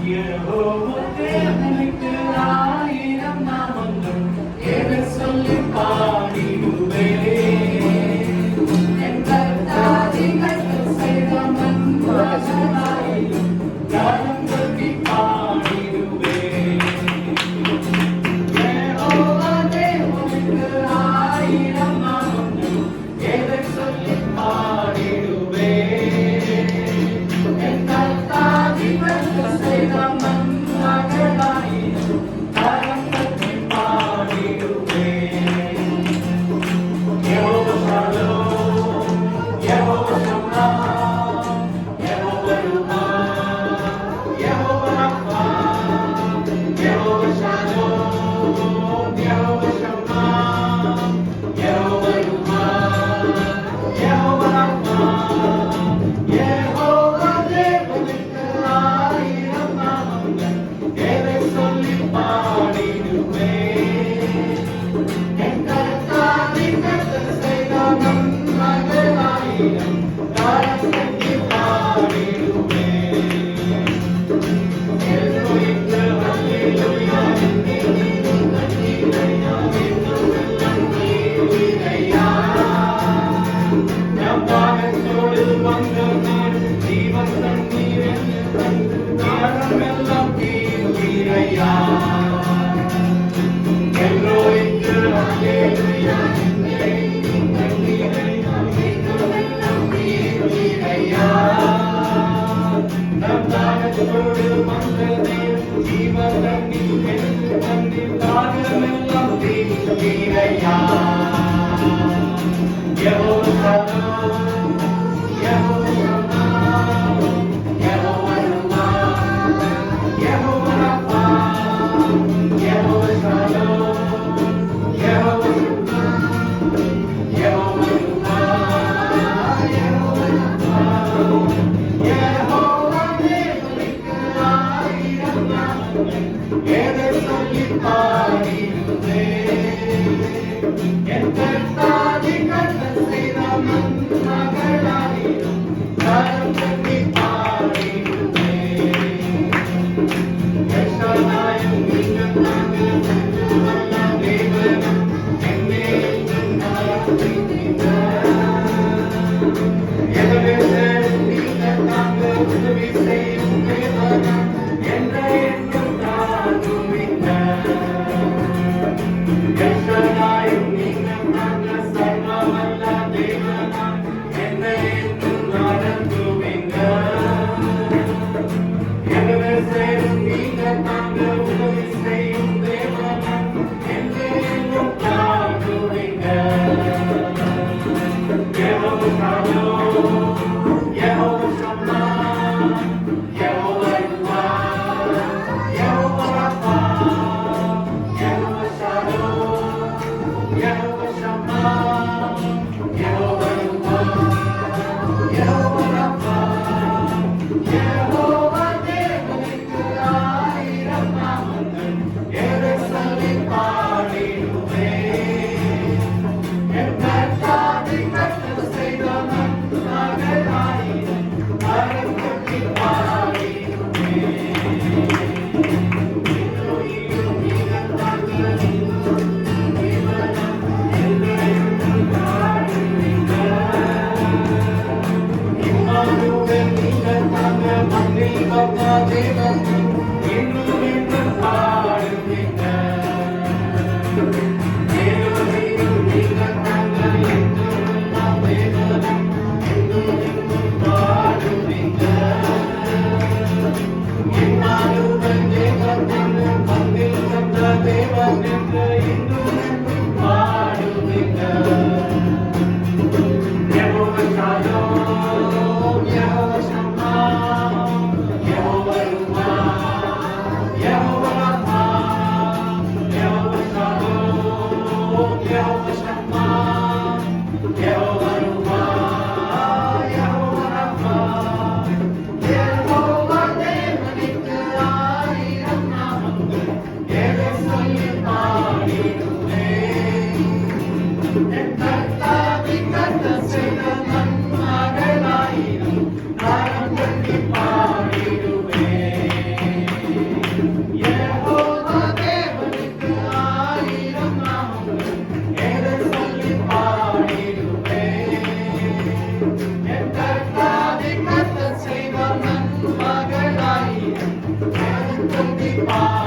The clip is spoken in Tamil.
யெகோவா தேவனுக்கு ஆயிரம் நாமங்கள் எதை சொல்லி பாடிடுவேன். என் கர்த்தாதி கர்த்தர் செய்த நன்மைகளாய் கரம் தட்டி பாடிடுவேன். யெகோவா தேவனுக்கு ஆயிரம் நாமங்கள் எதை சொல்லி பாடிடுவேன். என் கர்த்தாதி கர்த்தர் செய்த நன்மைகளாய் கரம் தட்டி பாடிடுவேன். Jehovah Shalom, Jehovah Shammah, Jehovah ருமா, Jehovah Rapha, Jehovah Shalom, Jehovah Shammah, Jehovah ருமா, யெகோவா ரஃபா. யெகோவா தேவனுக்கு ஆயிரம் நாமங்கள் எதை சொல்லி பாடிடுவேன். என் கர்த்தாதி கர்த்தர் செய்த நன்மைகளாயிரம் கரம் தட்டி பாடிடுவேன். எல்லோருக்கு அல்லேலூயா, என்றென்றும் கட்டளையா, என்றும் எல்லாம் நீதியா. நம் பாகத்தோடு வந்த நாள் ஜீவன் தண்ணீர் என்று தந்து காலம் எல்லாம் தீர்வீரையா. எல்லோருக்கு அல்லேலூயா, என்றென்றும் கட்டளையா, என்றும் எல்லாம் நீதியா. நம் பாகத்தோடு வந்த நாள் ஜீவன் தண்ணீர் என்று தந்து காலம் எல்லாம் தீர்வீரையா. Jehovah Shalom, Jehovah Shammah, Jehovah ருமா, Jehovah Rapha, Jehovah Shalom, Jehovah Shammah, Jehovah ருமா, யெகோவா ரஃபா. யெகோவா தேவனுக்கு ஆயிரம் நாமங்கள் எதை சொல்லி பாடிடுவேன். என் கர்த்தாதி கர்த்தர் செய்த நன்மைகளாயிரம் கரம் தட்டி பாடிடுவேன். எல்ஷதாயும் நீங்கள் நாங்கள் என்றுமல்ல தேவனும் என்னை என்றும் நடத்துவீங்க. எபெனேசர் நீங்கள் நாங்கள் உதவி செய்யும் தேவனும் என்னை என்றும் தாங்குவீங்க. எல்ஷதாயும் நீங்கள் நாங்கள் சர்வவல்ல தேவனாம் என்னை என்றும் நடத்துவீங்க. எபெனேசர் நீங்கள் நாங்கள் உதவி செய்யும் தேவனாம் என்னை என்றும் தாங்குவீங்க. Jehovah Shalom, Jehovah Shammah, Jehovah ருமா, Jehovah Rapha, Jehovah Shalom, Jehovah Shammah, Jehovah ருமா, யெகோவா ரஃபா. யெகோவா தேவனுக்கு ஆயிரம் நாமங்கள் எதை சொல்லி பாடிடுவேன். என் கர்த்தாதி கர்த்தர் செய்த நன்மைகளாயிரம் கரம் தட்டி பாடிடுவேன். எல்லோரையும் நீங்கள் தாங்கள் என்றும் தேவனாம் என்றென்றும் பாடுவீங்க. இம்மானுவேல் நீங்கள் தாங்கள் மண்ணில் வந்த தேவனும் இன்னும் என்றும் பாடுவீங்க. எல்லோரையும் நீங்கள் தாங்கள் என்றும் எல்லாம் தேவனும் இன்னும் என்றும் பாடுவீங்க. இம்மானுவேல் தேவன் தாங்கள் மண்ணில் வந்த தேவன் என்று இன்னும் என்றும் பாடுவீங்க. Jehovah Shalom, Jehovah Shammah, Jehovah ருமா, பாடுங்கள்